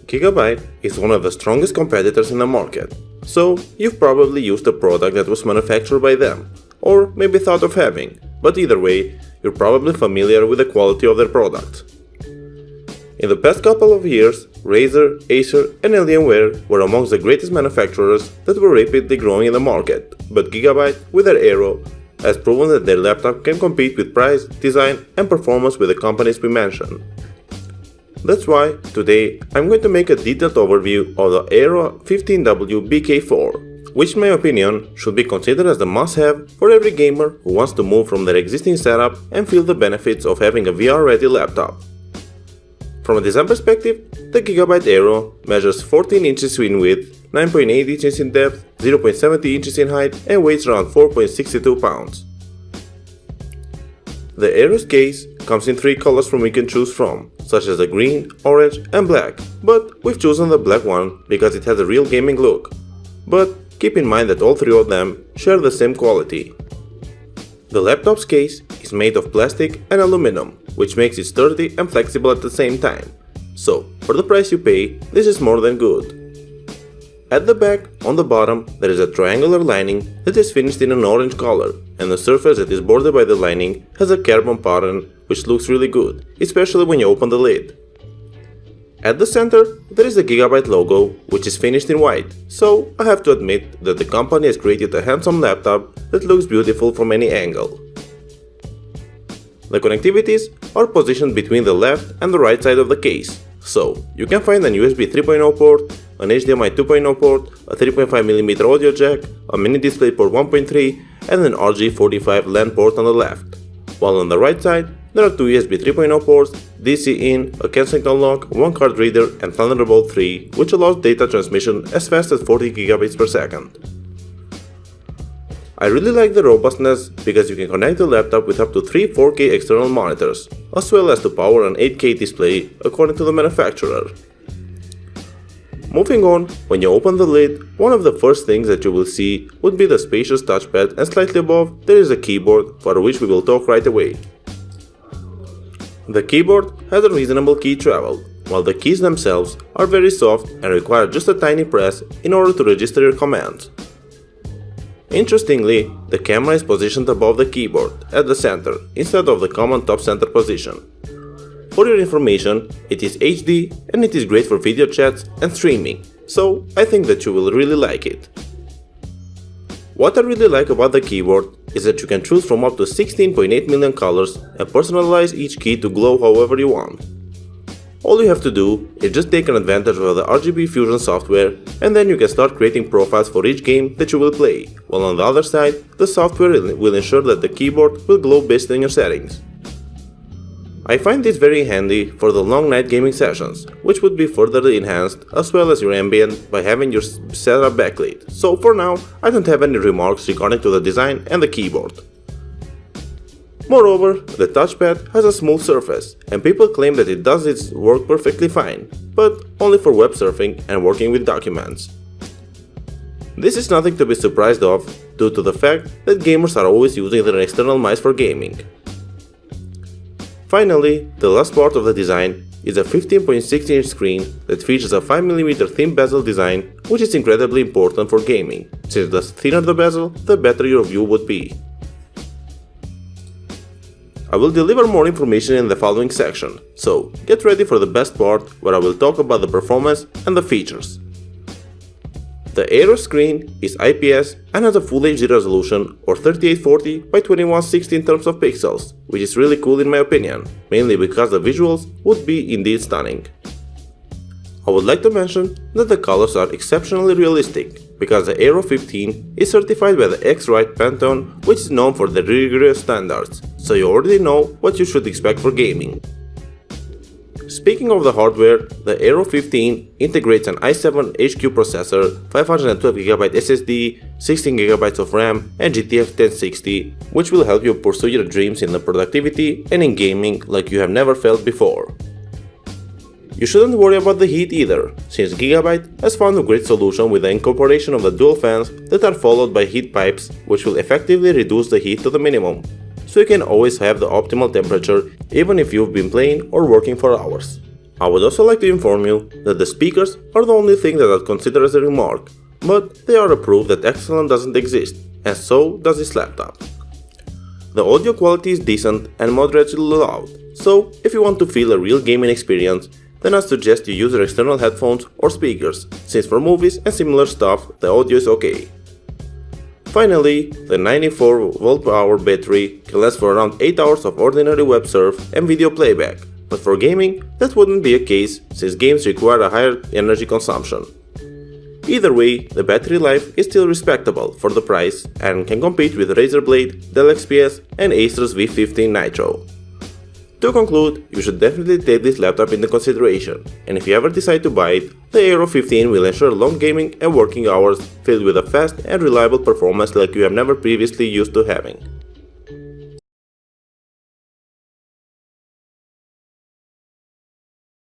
Gigabyte is one of the strongest competitors in the market, so you've probably used a product that was manufactured by them, or maybe thought of having, but either way, you're probably familiar with the quality of their products. In the past couple of years, Razer, Acer, and Alienware were amongst the greatest manufacturers that were rapidly growing in the market, but Gigabyte, with their Aero, has proven that their laptop can compete with price, design, and performance with the companies we mentioned. That's why, today, I'm going to make a detailed overview of the Aero 15W BK4, which in my opinion should be considered as the must-have for every gamer who wants to move from their existing setup and feel the benefits of having a VR-ready laptop. From a design perspective, the Gigabyte Aero measures 14 inches in width, 9.8 inches in depth, 0.70 inches in height, and weighs around 4.62 pounds. The Aero's case comes in 3 colors from which you can choose from, such as the green, orange, and black, but we've chosen the black one because it has a real gaming look. But keep in mind that all 3 of them share the same quality. The laptop's case is made of plastic and aluminum, which makes it sturdy and flexible at the same time. So, for the price you pay, this is more than good. At the back, on the bottom, there is a triangular lining that is finished in an orange color, and the surface that is bordered by the lining has a carbon pattern which looks really good, especially when you open the lid. At the center, there is the Gigabyte logo, which is finished in white, so I have to admit that the company has created a handsome laptop that looks beautiful from any angle. The connectivities are positioned between the left and the right side of the case, so you can find an USB 3.0 port, an HDMI 2.0 port, a 3.5mm audio jack, a mini display port 1.3, and an RJ45 LAN port on the left, while on the right side there are 2 USB 3.0 ports, DC in, a Kensington lock, 1 card reader, and Thunderbolt 3, which allows data transmission as fast as 40 gigabits per second. I really like the robustness because you can connect the laptop with up to 3 4K external monitors, as well as to power an 8K display according to the manufacturer. Moving on, when you open the lid, one of the first things that you will see would be the spacious touchpad, and slightly above there is a keyboard, for which we will talk right away. The keyboard has a reasonable key travel, while the keys themselves are very soft and require just a tiny press in order to register your commands. Interestingly, the camera is positioned above the keyboard, at the center, instead of the common top center position. For your information, it is HD and it is great for video chats and streaming, so I think that you will really like it. What I really like about the keyboard is that you can choose from up to 16.8 million colors and personalize each key to glow however you want. All you have to do is just take an advantage of the RGB Fusion software, and then you can start creating profiles for each game that you will play, while on the other side, the software will ensure that the keyboard will glow based on your settings. I find this very handy for the long night gaming sessions, which would be further enhanced as well as your ambient by having your setup backlit, so for now I don't have any remarks regarding to the design and the keyboard. Moreover, the touchpad has a smooth surface, and people claim that it does its work perfectly fine, but only for web surfing and working with documents. This is nothing to be surprised of, due to the fact that gamers are always using their external mice for gaming. Finally, the last part of the design is a 15.6-inch screen that features a 5mm thin bezel design, which is incredibly important for gaming, since the thinner the bezel, the better your view would be. I will deliver more information in the following section, so get ready for the best part where I will talk about the performance and the features. The Aero screen is IPS and has a Full HD resolution or 3840 by 2160 in terms of pixels, which is really cool in my opinion, mainly because the visuals would be indeed stunning. I would like to mention that the colors are exceptionally realistic, because the Aero 15 is certified by the X-Rite Pantone, which is known for their rigorous standards, so you already know what you should expect for gaming. Speaking of the hardware, the Aero 15 integrates an i7 HQ processor, 512GB SSD, 16GB of RAM, and GTX 1060, which will help you pursue your dreams in the productivity and in gaming like you have never felt before. You shouldn't worry about the heat either, since Gigabyte has found a great solution with the incorporation of the dual fans that are followed by heat pipes, which will effectively reduce the heat to the minimum, so you can always have the optimal temperature even if you've been playing or working for hours. I would also like to inform you that the speakers are the only thing that I'd consider as a remark, but they are a proof that excellence doesn't exist, and so does this laptop. The audio quality is decent and moderately loud, so if you want to feel a real gaming experience, then I suggest you use your external headphones or speakers, since for movies and similar stuff the audio is okay. Finally, the 94 Wh battery can last for around 8 hours of ordinary web surf and video playback, but for gaming that wouldn't be a case since games require a higher energy consumption. Either way, the battery life is still respectable for the price and can compete with Razer Blade, Dell XPS and Acer's V15 Nitro. To conclude, you should definitely take this laptop into consideration, and if you ever decide to buy it, the Aero 15 will ensure long gaming and working hours filled with a fast and reliable performance like you have never previously used to having.